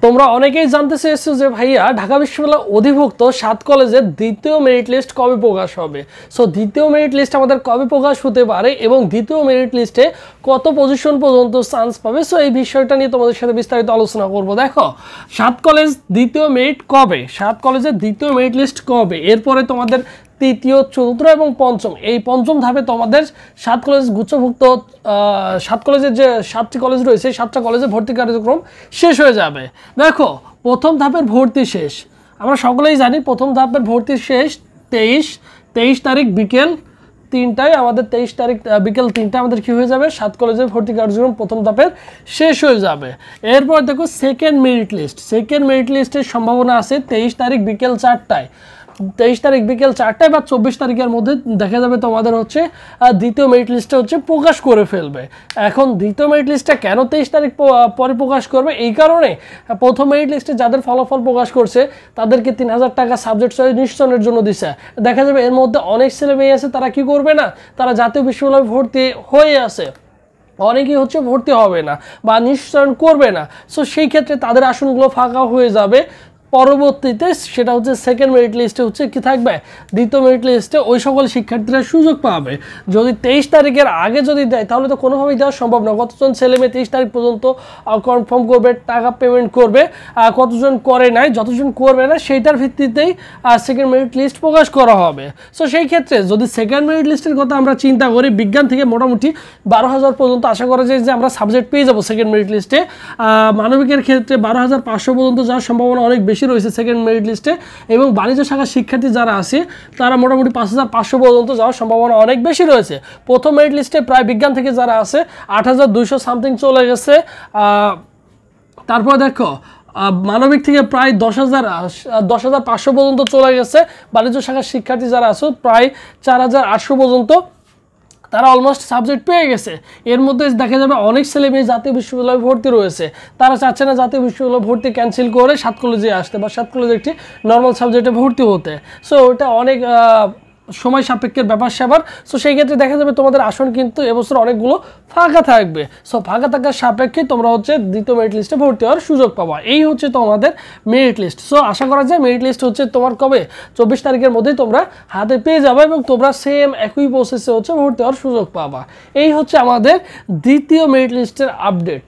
তোমরা অনেকেই জানতে চেয়েছো যে ভাইয়া ঢাকা বিশ্ববিদ্যালয় অধিভুক্ত 7 কলেজের দ্বিতীয় মেরিট লিস্ট কবে প্রকাশ হবে। সো দ্বিতীয় মেরিট লিস্ট আমাদের কবে প্রকাশ হতে পারে এবং দ্বিতীয় মেরিট লিস্টে কত পজিশন পর্যন্ত চান্স পাবে, সো এই বিষয়টা নিয়ে তোমাদের সাথে বিস্তারিত আলোচনা করব। দেখো 7 কলেজ দ্বিতীয় মেরিট কবে, 7 কলেজের দ্বিতীয় মেরিট লিস্ট কবে, এরপরে তোমাদের তৃতীয়, চতুর্থ এবং পঞ্চম, এই পঞ্চম ধাপে তোমাদের 7 কলেজ গুচ্ছভুক্ত 7 কলেজের যে 7টি কলেজ রয়েছে 7টা কলেজে ভর্তি কার্যক্রম শেষ হয়ে যাবে। দেখো প্রথম ধাপের ভর্তি শেষ, আমরা সকলেই জানি প্রথম ধাপের ভর্তি শেষ 23 তারিখ বিকেল 3টায়, আমাদের 23 তারিখ বিকেল 3টায় আমাদের কী হয়ে যাবে, 7 কলেজের ভর্তি কার্যক্রম প্রথম ধাপের শেষ হয়ে যাবে। এরপর দেখো second merit list, second merit লিস্টের সম্ভাবনা আছে 23 তারিখ বিকেল 4টায়, 23 তারিখ বিকেল 4টায় বা 24 তারিখের মধ্যে দেখা যাবে তোমাদের হচ্ছে দ্বিতীয় মেরিট লিস্টটা হচ্ছে প্রকাশ করে ফেলবে। এখন দ্বিতীয় মেরিট লিস্টটা কেন 23 তারিখ পরে প্রকাশ করবে, এই কারণে প্রথম মেরিট লিস্টে যাদের ফলাফল প্রকাশ করছে তাদেরকে 3000 টাকা সাবজেক্ট চয়েস নিশ্চয়নের জন্য দিছে। দেখা যাবে এর মধ্যে অনেক ছেলে মেয়ে আছে, তারা কি করবে না, তারা জাতীয় বিশ্ববিদ্যালয়ে ভর্তি হয়ে আছে, অনেকেই হচ্ছে ভর্তি হবে না বা নিশ্চয়ন করবে না। সো সেই ক্ষেত্রে তাদের আসনগুলো ফাঁকা হয়ে যাবে। পরবর্তীতে সেটা হচ্ছে সেকেন্ড মেরিট লিস্টে হচ্ছে কি থাকবে, দ্বিতীয় মেরিট লিস্টে ওই সকল শিক্ষার্থীরা সুযোগ পাবে। যদি 23 তারিখের আগে যদি দেয় তাহলে তো কোনোভাবেই দেওয়া সম্ভব না। কতজন ছেলে মেয়ে 23 তারিখ পর্যন্ত কনফার্ম করবে, টাকা পেমেন্ট করবে, কতজন করে নাই, যতজন করবে না সেইটার ভিত্তিতেই সেকেন্ড মেরিট লিস্ট প্রকাশ করা হবে। সো সেই ক্ষেত্রে যদি সেকেন্ড মেরিট লিস্টের কথা আমরা চিন্তা করি, বিজ্ঞান থেকে মোটামুটি 12,000 পর্যন্ত আশা করা যায় যে আমরা সাবজেক্ট পেয়ে যাবো সেকেন্ড মেরিট লিস্টে। মানবিকের ক্ষেত্রে 12,500 পর্যন্ত যাওয়ার সম্ভাবনা অনেক বেশি রয়েছে সেকেন্ড মেরিট লিস্টে, এবং বাণিজ্য শাখার শিক্ষার্থী যারা আছে তারা মোটামুটি 5,500 পর্যন্ত যাওয়ার সম্ভাবনা অনেক বেশি রয়েছে। প্রথম মেরিট লিস্টে প্রায় বিজ্ঞান থেকে যারা আছে 8,200 সামথিং চলে গেছে। তারপর দেখো মানবিক থেকে প্রায় 10,500 পর্যন্ত চলে গেছে। বাণিজ্য শাখার শিক্ষার্থী যারা আছে প্রায় 4,800 পর্যন্ত তারা অলমোস্ট সাবজেক্ট পেয়ে গেছে। এর মধ্যে দেখা যাবে অনেক ছেলে মেয়ে জাতীয় বিশ্ববিদ্যালয়ে ভর্তি রয়েছে, তারা চাচ্ছে না জাতীয় বিশ্ববিদ্যালয়ে ভর্তি ক্যান্সেল করে 7 কলেজে আসতে বা 7 কলেজে একটি নর্মাল সাবজেক্টে ভর্তি হতে। সো ওটা অনেক সময় সাপেক্ষের ব্যাপার স্যাপার। সো সেই ক্ষেত্রে দেখা যাবে তোমাদের আসন কিন্তু এবছর অনেকগুলো ফাঁকা থাকবে। সো ফাঁকা থাকার সাপেক্ষে তোমরা হচ্ছে দ্বিতীয় মেরিট লিস্টে ভর্তি হওয়ার সুযোগ পাবা। এই হচ্ছে তোমাদের মেরিট লিস্ট। সো আশা করা যায় মেরিট লিস্ট হচ্ছে তোমার কবে 24 তারিখের মধ্যেই তোমরা হাতে পেয়ে যাবে এবং তোমরা সেম একই প্রসেসে হচ্ছে ভর্তি হওয়ার সুযোগ পাবা। এই হচ্ছে আমাদের দ্বিতীয় মেরিট লিস্টের আপডেট।